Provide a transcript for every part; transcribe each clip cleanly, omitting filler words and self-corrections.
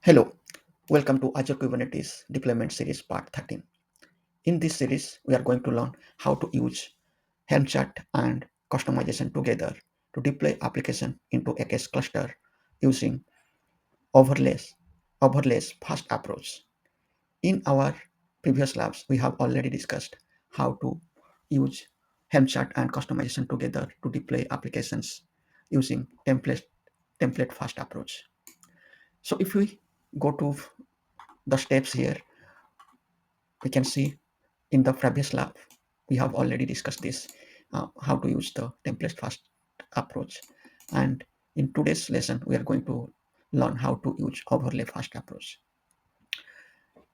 Hello, welcome to Azure Kubernetes Deployment Series Part 13. In this series, we are going to learn how to use Helm chart and customization together to deploy application into a case cluster using overlays, overlays fast approach. In our previous labs, we have already discussed how to use Helm chart and customization together to deploy applications using template fast approach. So if we go to the steps here, we can see in the previous lab we have already discussed this, how to use the template fast approach, and in today's lesson we are going to learn how to use overlay fast approach.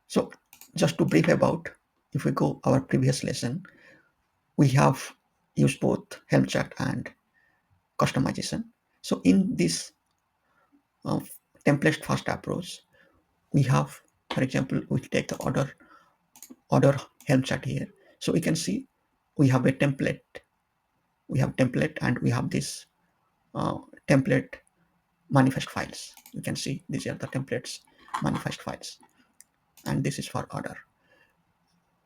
So just to brief about, if we go our previous lesson, we have used both Helm chart and customization. So in this uh, template fast approach, we have, for example, we take the order Helm chart here. So we can see we have a template and we have this uh, template manifest files. You can see these are the templates manifest files, and this is for order.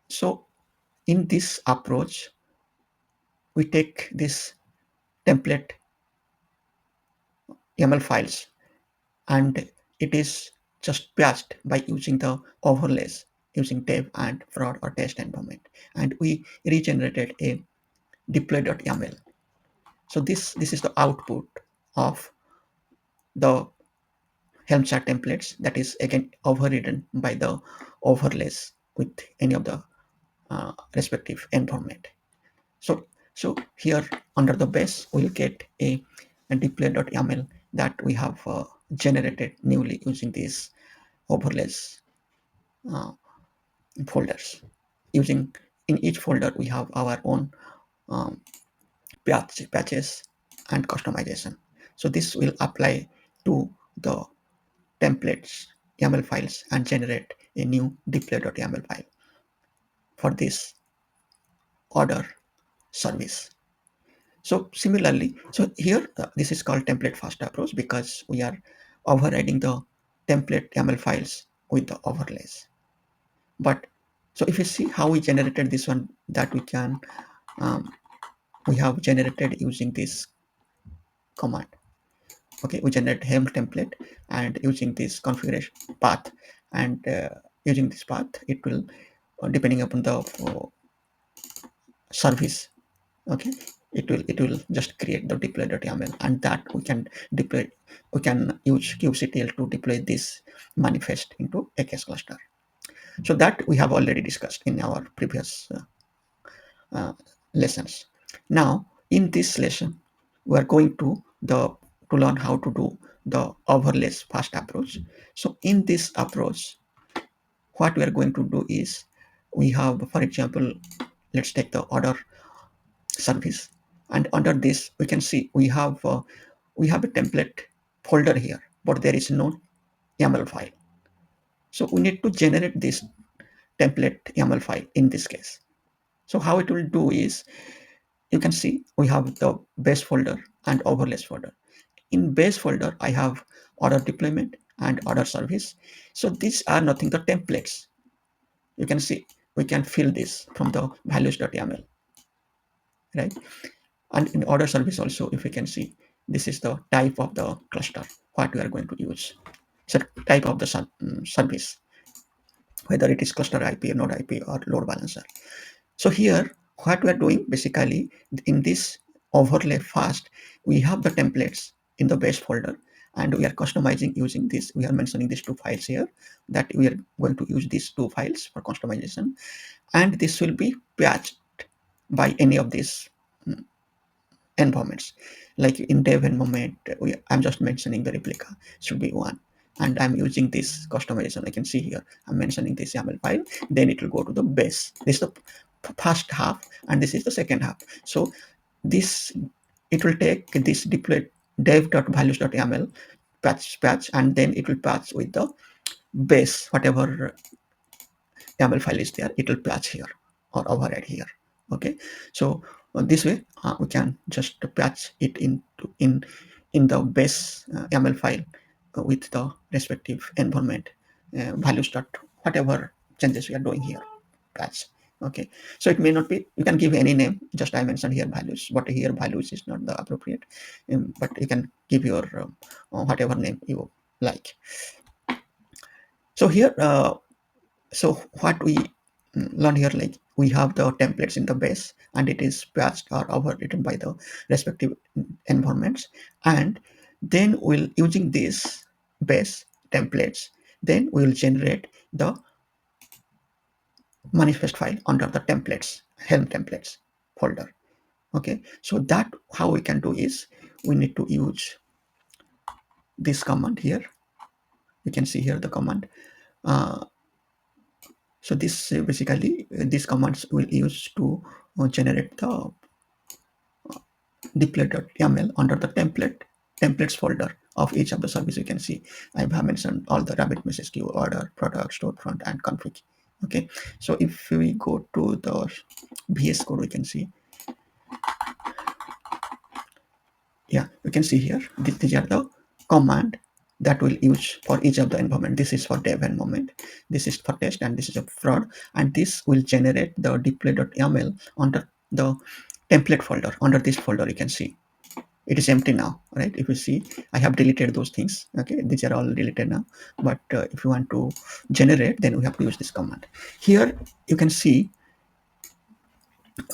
So in this approach, we take this template YAML files and it is just patched by using the overlays using dev and prod or test environment, and we regenerated a deploy.yaml. So this is the output of the Helm chart templates that is again overridden by the overlays with any of the respective environment. So here under the base we'll get a deploy.yaml that we have generated newly using these overlays uh, folders. Using in each folder we have our own um, patches and customization. So this will apply to the templates YAML files and generate a new deploy.yaml file for this order service. So similarly, so here this is called template fast approach because we are overriding the template YAML files with the overlays. But so if you see how we generated this one, that um, we have generated using this command. Okay, we generate helm template and using this configuration path, and using this path it will depending upon the service. Okay, it will just create the deploy.yaml, and that we can use kubectl to deploy this manifest into a case cluster. So that we have already discussed in our previous uh, lessons. Now in this lesson we are going to learn how to do the overlays fast approach. So in this approach, what we are going to do is, we have, for example, let's take the order service, and under this we can see we have a template folder here, but there is no YAML file. So we need to generate this template YAML file in this case. So how it will do is, you can see we have the base folder and overlays folder. In base folder I have order deployment and order service. So these are nothing the templates. You can see we can fill this from the values.yaml, right? And in order service also, if we can see, this is the type of the cluster what we are going to use. So type of the service, whether it is cluster IP, node IP, or load balancer. So here what we are doing basically, in this overlay fast, we have the templates in the base folder, and we are customizing using this. We are mentioning these two files here, that we are going to use these two files for customization, and this will be patched by any of these environments. Like in dev environment, I'm just mentioning the replica should be one, and I'm using this customization. I can see here I'm mentioning this YAML file, then it will go to the base. This is the first half and this is the second half. So this, it will take this deploy dev.values.yaml patch, and then it will patch with the base, whatever YAML file is there, it will patch here or override here. Okay, so this way we can just patch it in the base YAML file with the respective environment values dot whatever changes we are doing here patch. Okay, so it may not be, you can give any name, just I mentioned here values, but here values is not the appropriate, but you can give your whatever name you like. So here so what we learn here, like we have the templates in the base and it is patched or overwritten by the respective environments, and then we'll using this base templates, then we will generate the manifest file under the templates helm templates folder. Okay, so that how we can do is we need to use this command here. You can see here the command. So this basically these commands will use to generate the deploy.yaml under the templates folder of each of the service. You can see I have mentioned all the rabbit message queue, order, product, storefront, and config. Okay, so if we go to the VS Code, we can see, yeah, you can see here these are the command that will use for each of the environment. This is for dev environment, this is for test, and this is a fraud, and this will generate the deploy.yaml under the template folder. Under this folder you can see it is empty now, right? If you see, I have deleted those things. Okay, these are all deleted now, but if you want to generate, then we have to use this command. Here you can see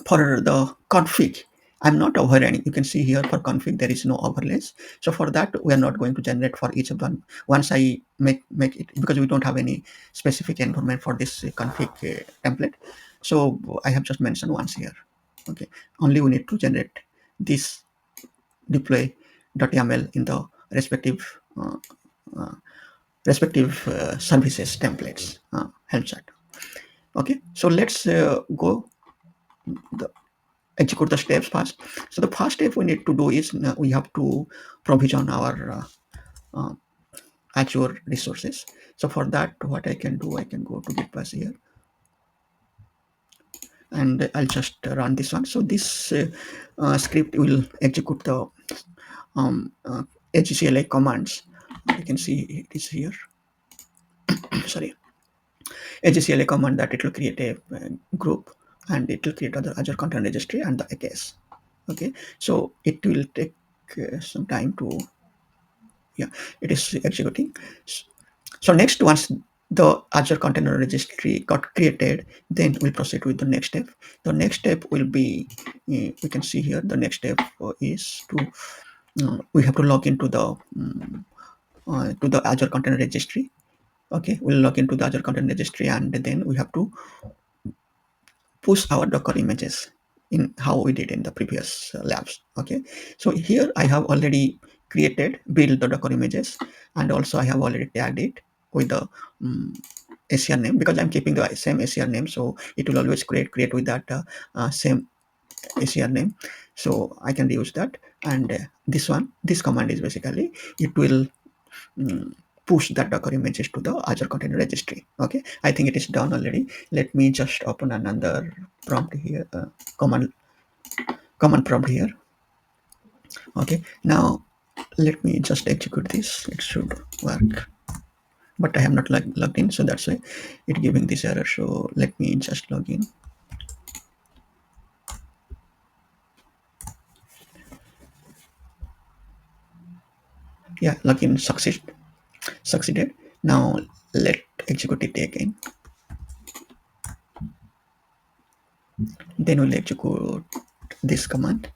for the config, I'm not overriding. You can see here for config there is no overlays, so for that we are not going to generate for each of them. Once I make it, because we don't have any specific environment for this config template, so I have just mentioned once here. Okay, only we need to generate this deploy.yaml in the respective services templates helm chart. Okay, so let's go the execute the steps first. So the first step we need to do is we have to provision our Azure resources. So for that, what I can do, I can go to git pass here and I'll just run this one. So this script will execute the AzCLI commands. You can see it is here. Sorry, AzCLI command that it will create a group and it will create other Azure content registry and the case. Okay, so it will take some time to, yeah, it is executing. So next, once the Azure container registry got created, then we'll proceed with the next step. The next step will be, we can see here, the next step is to, we have to log into to the Azure container registry. Okay, we'll log into the Azure container registry and then we have to push our Docker images in how we did in the previous labs. Okay, so here I have already built the Docker images, and also I have already tagged it with the ACR name, because I'm keeping the same ACR name, so it will always create with that same ACR name, so I can use that. And this command is basically, it will push that Docker images to the Azure container registry. Okay, I think it is done already. Let me just open another prompt here, command prompt here. Okay, now let me just execute this. It should work, but I have not logged in, so that's why it's giving this error. So let me just log in. Yeah, login succeeded. Now let execute it again. Then we'll execute this command.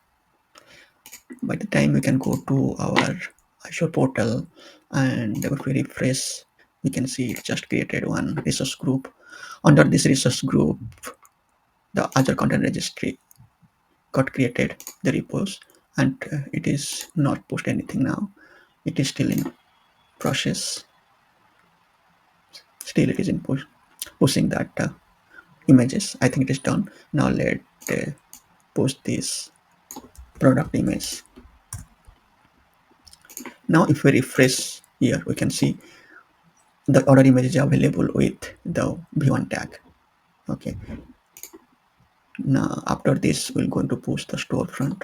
By the time we can go to our Azure portal and if we refresh, we can see it just created one resource group. Under this resource group, the Azure content registry got created, the repos, and it is not pushed anything now. It is still in process. Still, it is in pushing that images. I think it is done. Now let post this product image. Now if we refresh here, we can see the order image is available with the v1 tag. Okay, now after this we're going to push the storefront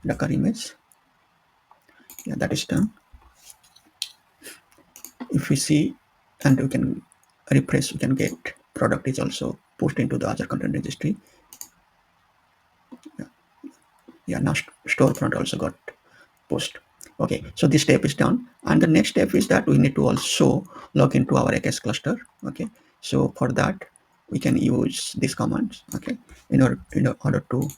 Docker image. Yeah, that is done. if we see, and we can refresh, we can get product is also pushed into the Azure content registry. Yeah, now storefront also got pushed. Okay, so this step is done, and the next step is that we need to also log into our AKS cluster. Okay, so for that we can use these commands. Okay, in order to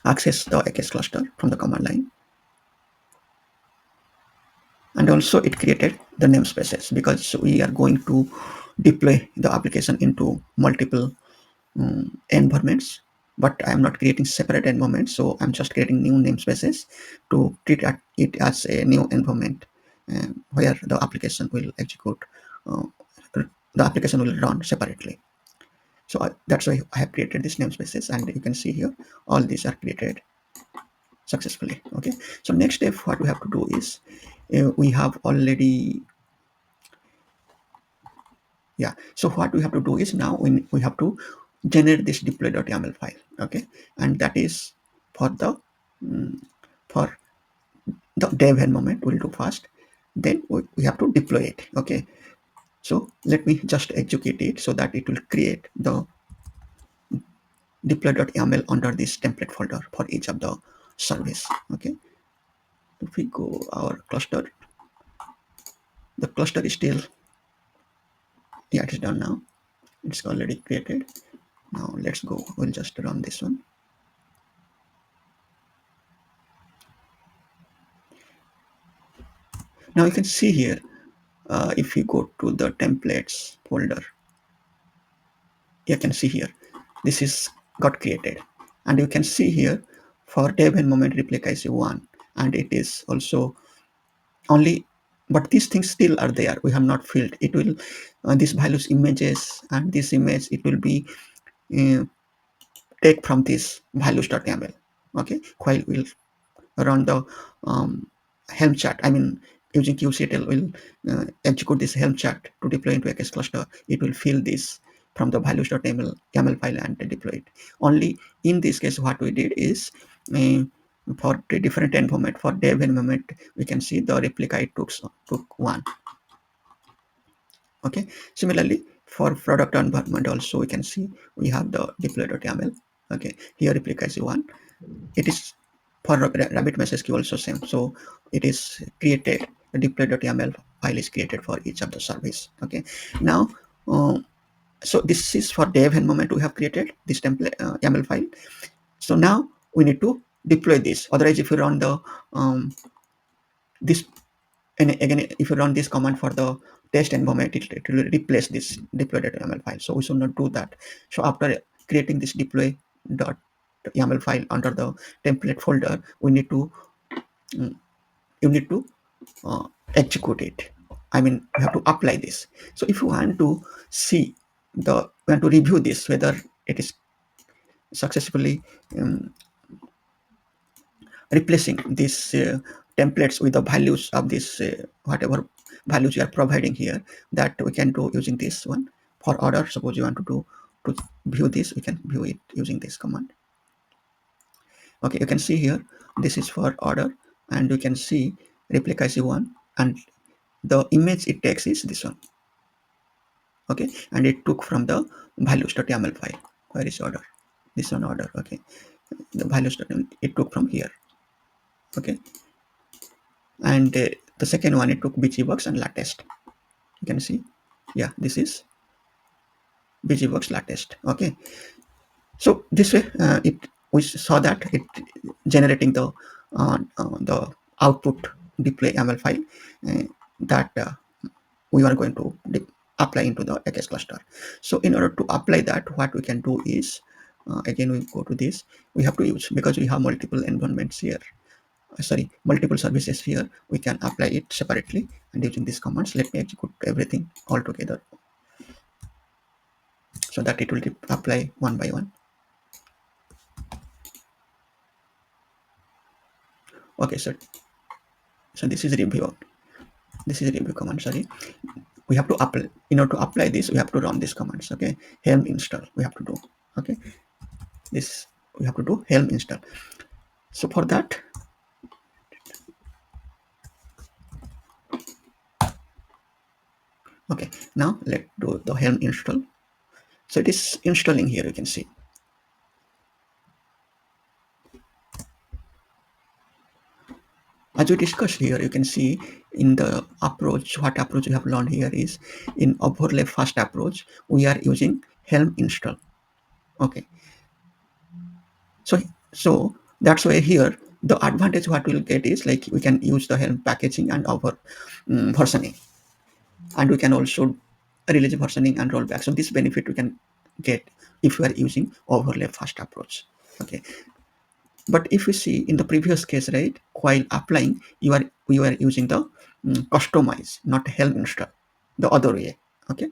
access the AKS cluster from the command line. And also it created the namespaces because we are going to deploy the application into multiple environments, but I'm not creating separate environments, so I'm just creating new namespaces to treat it as a new environment where the application will execute, uh, the application will run separately. So that's why I have created these namespaces, and you can see here all these are created successfully. Okay, so next step what we have to do is we have already, yeah, so what we have to do is now we have to generate this deploy.yaml file. Okay, and that is for the um, for the dev environment we'll do first, then we have to deploy it. Okay, so let me just execute it so that it will create the deploy.yaml under this template folder for each of the service. Okay, if we go our cluster, the cluster is still, yeah, it is done now, it's already created. Now let's go, we'll just run this one. Now you can see here, if you go to the templates folder, you can see here this is got created, and you can see here for dev and moment replica is 1, and it is also only, but these things still are there, we have not filled it. Will these values images and this image, it will be uh, take from this values.yaml. Okay, while we'll run the Helm chart, I mean using kubectl will execute this Helm chart to deploy into a AKS cluster. It will fill this from the values.yaml file and deploy it. Only in this case what we did is uh, for the different environment, for dev environment we can see the replica it took 1. Okay, similarly for product environment also we can see we have the deploy.yaml. Okay, here replica is 1. It is for RabbitMessage also same. So it is created, the deploy.yaml file is created for each of the service. Okay, now so this is for dev environment we have created this template YAML file. So now we need to deploy this. Otherwise, if you run the this, and again if you run this command for the test environment, it will replace this deploy.yaml file. So we should not do that. So after creating this deploy.yaml file under the template folder, we need to you need to execute it. I mean, you have to apply this. So if you want to see the, want to review this whether it is successfully replacing these templates with the values of this whatever values you are providing here, that we can do using this one. For order, suppose you want to do to view this, we can view it using this command. Okay, you can see here this is for order, and you can see replica is one, and the image it takes is this one. Okay, and it took from the values.yaml file. Where is order? This one order. Okay, the values.yaml it took from here. Okay, and the second one it took bgworks and latest. You can see, yeah, this is bgworks latest. Okay, so this way it, we saw that it generating the output display YAML file that we are going to apply into the AKS cluster. So in order to apply that, what we can do is again we go to this, we have to use, because we have multiple environments here, sorry, multiple services here, we can apply it separately and using these commands. Let me execute everything all together so that it will apply one by one. Okay, so this is review, this is review command, sorry. We have to apply, in order to apply this we have to run these commands. Okay, helm install we have to do. Okay, this we have to do helm install. So for that Okay, now let's do the Helm install. So it is installing here, you can see. As we discussed here, you can see in the approach, what approach we have learned here is in overlay first approach, we are using Helm install. Okay, so that's why here the advantage what we'll get is like we can use the Helm packaging and over versioning, and we can also release versioning and rollback. So this benefit we can get if we are using overlay first approach. Okay, but if you see in the previous case, right, while applying, you are using the customize, not Helm install, the other way. Okay,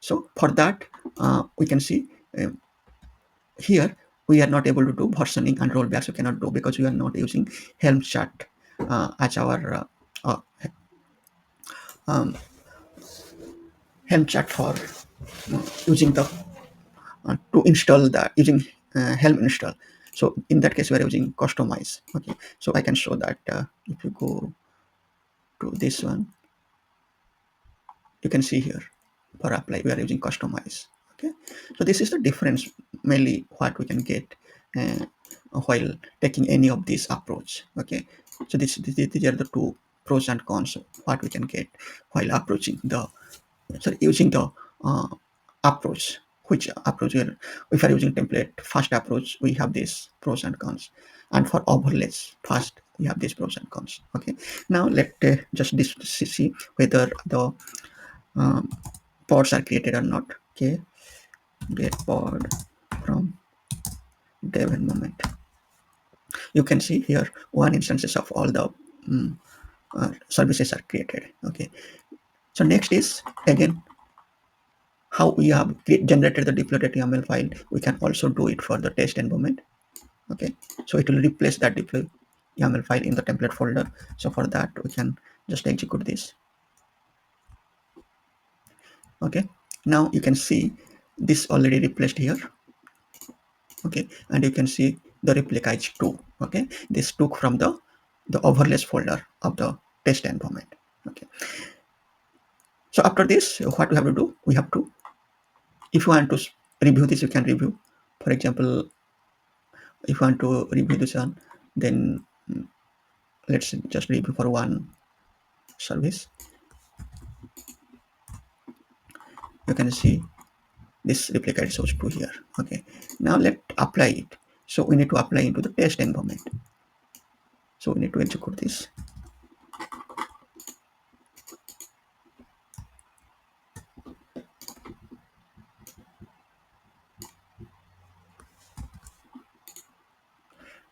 so for that, we can see um, here we are not able to do versioning and rollbacks. We cannot do because we are not using Helm chart as our um, Helm chart for using the to install that using Helm install. So in that case, we are using customize. Okay, so I can show that if you go to this one, you can see here for apply we are using customize. Okay, so this is the difference mainly what we can get uh, while taking any of this approach. Okay, so these are the two pros and cons of what we can get while approaching the sorry using the uh, approach. Which approach we are, if we are using template first approach, we have this pros and cons, and for overlays first we have these pros and cons. Okay, now let just see whether the um, pods are created or not. Okay, get pod from dev environment. You can see here one instances of all the services are created. Okay, so next is again how we have generated the deploy.yaml file. We can also do it for the test environment. Okay, so it will replace that deploy YAML file in the template folder. So for that we can just execute this. Okay, now you can see this already replaced here. Okay, and you can see the replica is 2. Okay, this took from the overlays folder of the test environment. Okay, so after this what we have to do, we have to, if you want to review this, you can review. For example, if you want to review this one, then let's just review for one service. You can see this replica shows 2 here. Okay, now let's apply it. So we need to apply into the test environment. So we need to execute this.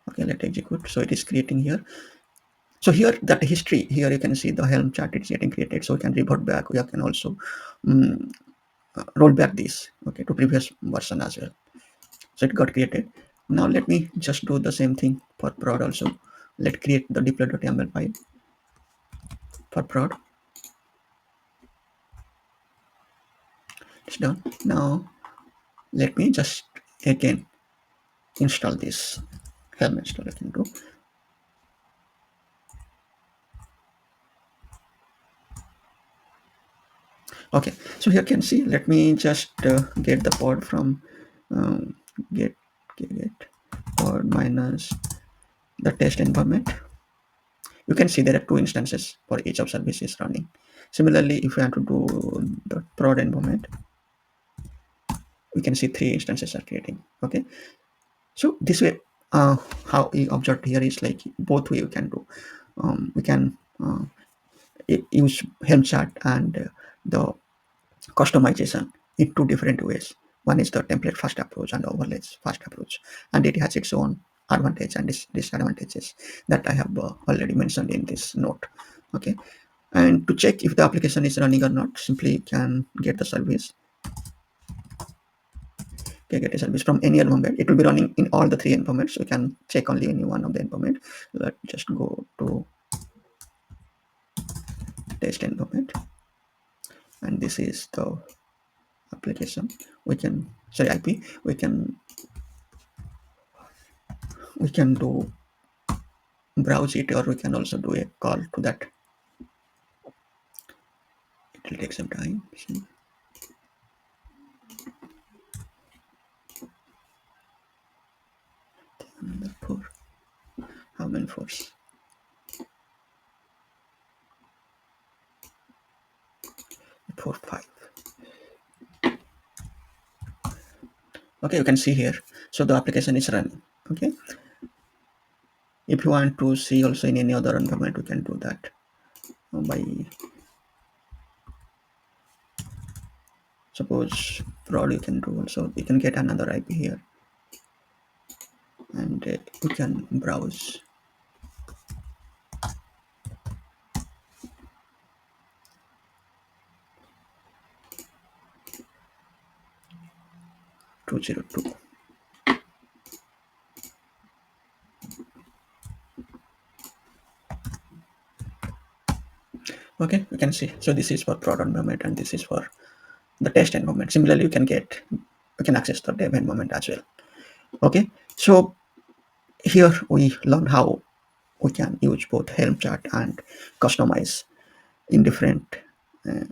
Okay, let's execute. So it is creating here. So here that history here you can see the Helm chart is getting created. So we can revert back. We can also um, roll back this, okay, to previous version as well. So it got created. Now let me just do the same thing for prod also. Let's create the deploy.yaml file for prod. It's done. Now let me just again install this Helm install. I can do. Okay, so here you can see, let me just get the pod from um, get pod minus the test environment. You can see there are two instances for each of services running. Similarly, if you want to do the prod environment, we can see three instances are creating. Okay, so this way how we observed here is like both way we can do. We can use Helm chart and the customization in two different ways. One is the template first approach and overlays first approach, and it has its own advantage and disadvantages that I have already mentioned in this note. Okay, and to check if the application is running or not, simply can get the service. Okay, get a service from any environment. It will be running in all the three environments. So you can check only any one of the environment. Let's just go to test environment, and this is the application. We can sorry IP. We can do browse it, or we can also do a call to that It will take some time. See, another four. How many fours? Four, five. Okay, you can see here. So the application is running. Okay. If you want to see also in any other environment, we can do that by suppose prod. You can do also. You can get another IP here, and you can browse 202. Okay, you can see. So this is for prod environment, and this is for the test environment. Similarly, you can access the dev environment as well. Okay, so here we learn how we can use both Helm chart and Kustomize in different uh,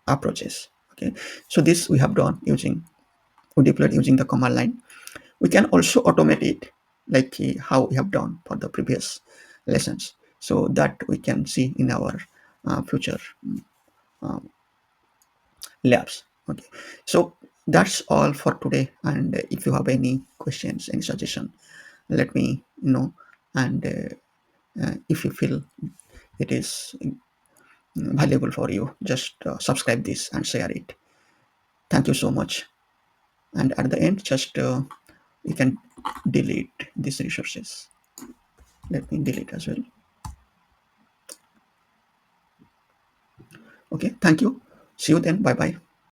approaches. Okay, so this we have done using we deployed using the command line. We can also automate it like how we have done for the previous lessons, so that we can see in our future labs. Okay, so that's all for today, and if you have any questions, any suggestion, let me know. And if you feel it is valuable for you, just subscribe this and share it. Thank you so much. And at the end, just you can delete these resources. Let me delete as well. Okay, thank you. See you then. Bye bye.